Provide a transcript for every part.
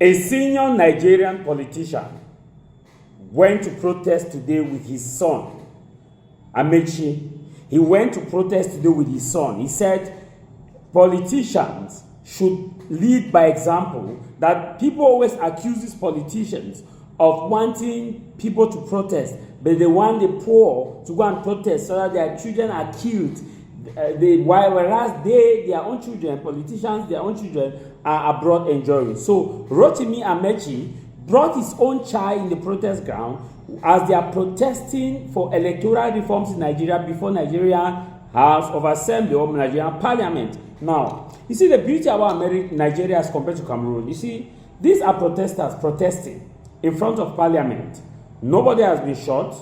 A senior Nigerian politician went to protest today with his son, Amechi. He went to protest today with his son. He said politicians should lead by example, that people always accuse these politicians of wanting people to protest, but they want the poor to go and protest so that their children are killed. Whereas their own children, politicians, their own children are abroad enjoying. So Rotimi Amechi brought his own child in the protest ground as they are protesting for electoral reforms in Nigeria before Nigerian House of Assembly or Nigerian Parliament. Now, you see the beauty about Nigeria as compared to Cameroon. You see, these are protesters protesting in front of Parliament. Nobody has been shot.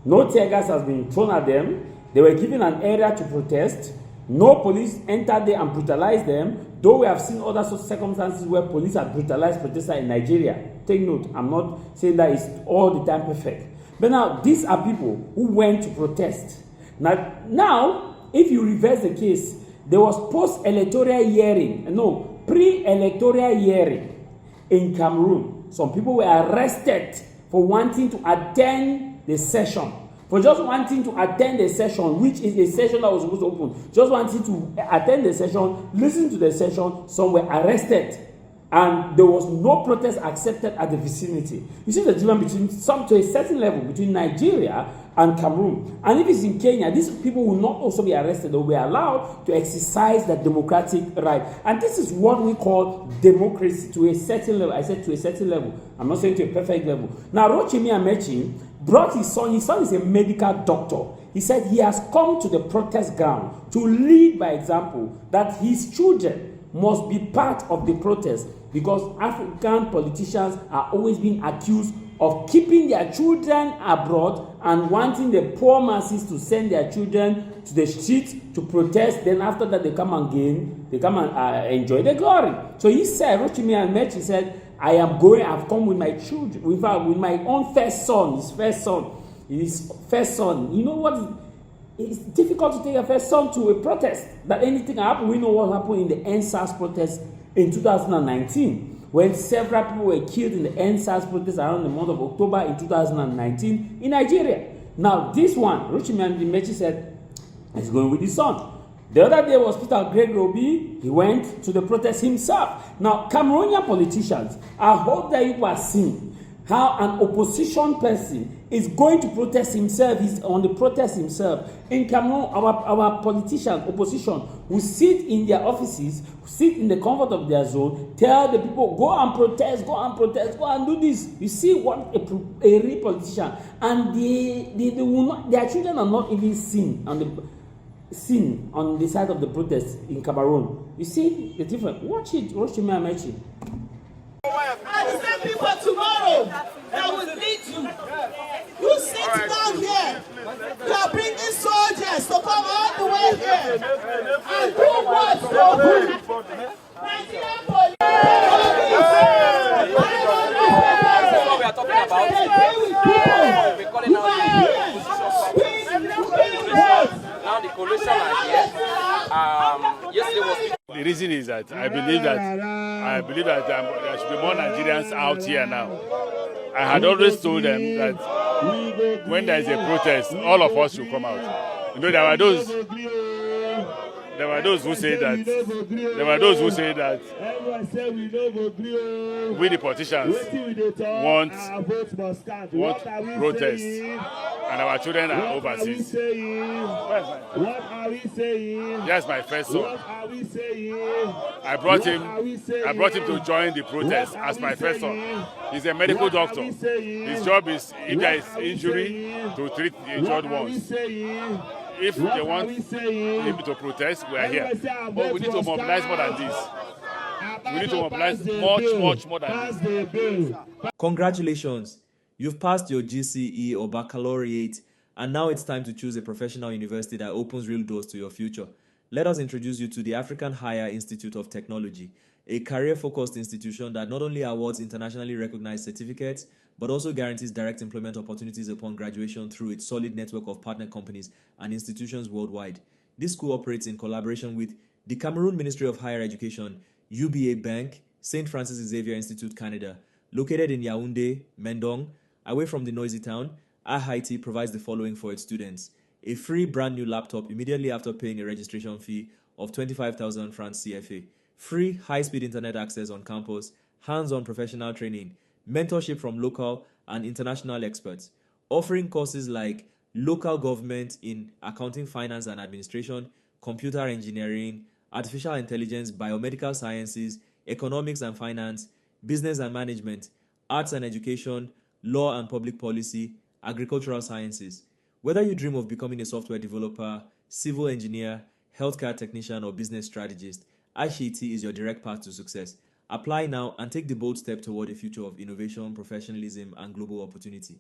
No tear gas has been thrown at them. They were given an area to protest. No police entered there and brutalized them, though we have seen other circumstances where police have brutalized protesters in Nigeria. Take note, I'm not saying that it's all the time perfect. But now, these are people who went to protest. Now, if you reverse the case, there was post-electoral hearing, no, pre-electoral hearing in Cameroon. Some people were arrested for wanting to attend the session. For just wanting to attend the session, which is a session that was supposed to open, just wanting to attend the session, listen to the session, some were arrested. And there was no protest accepted at the vicinity. You see the difference between to a certain level between Nigeria and Cameroon. And if it's in Kenya, these people will not also be arrested. They will be allowed to exercise their democratic right. And this is what we call democracy to a certain level. I said to a certain level. I'm not saying to a perfect level. Now, Rotimi Amechi brought his son. His son is a medical doctor. He said he has come to the protest ground to lead by example, that his children must be part of the protest, because African politicians are always being accused of keeping their children abroad and wanting the poor masses to send their children to the streets to protest. Then after that, they come and enjoy the glory. So he said, Rotimi Amechi said, I've come with my children, with my own first son, his first son. You know what? It's difficult to take a first son to a protest. That anything happened. We know what happened in the NSAS protest in 2019, when several people were killed in the NSAS protest around the month of October in 2019 in Nigeria. Now, this one, Rotimi Amechi said, he's going with his son. The other day was Peter Greg Roby. He went to the protest himself. Now, Cameroonian politicians, I hope that you are seeing how an opposition person is going to protest himself. He's on the protest himself. In Cameroon, our politicians, opposition, who sit in their offices, who sit in the comfort of their zone, tell the people, go and protest, go and do this. You see what a real politician, and they will not, their children are not even seen on the side of the protest in Cameroon. You see the difference. Watch it, Rotimi Amechi. And the same people tomorrow that will lead you. You sit down here. You are bringing soldiers to come all the way here and do what for who? Nigerian police. That's what we are talking about. We're calling now the coalition are here. Yesterday was. The reason is that I believe that there should be more Nigerians out here now. I had always told them that when there is a protest, all of us should come out. You know, there were those who say that we the politicians want protest and our children are overseas. What are we saying? That's my first son. What are we saying? I brought him to join the protest as my first son. He's a medical doctor. His job is, if there is injury, to treat the injured ones. If they want him to protest, we are here. But we need to mobilize more than this. We need to mobilize much more than this. Congratulations! You've passed your GCE or baccalaureate, and now it's time to choose a professional university that opens real doors to your future. Let us introduce you to the African Higher Institute of Technology, a career-focused institution that not only awards internationally recognized certificates, but also guarantees direct employment opportunities upon graduation through its solid network of partner companies and institutions worldwide. This school operates in collaboration with the Cameroon Ministry of Higher Education, UBA Bank, St. Francis Xavier Institute, Canada. Located in Yaoundé, Mendong, away from the noisy town, IHIT provides the following for its students: a free brand new laptop immediately after paying a registration fee of 25,000 francs CFA, free high-speed internet access on campus, hands-on professional training, mentorship from local and international experts, offering courses like local government in accounting, finance and administration, computer engineering, artificial intelligence, biomedical sciences, economics and finance, business and management, arts and education, law and public policy, agricultural sciences. Whether you dream of becoming a software developer, civil engineer, healthcare technician, or business strategist, IHIT is your direct path to success. Apply now and take the bold step toward a future of innovation, professionalism, and global opportunity.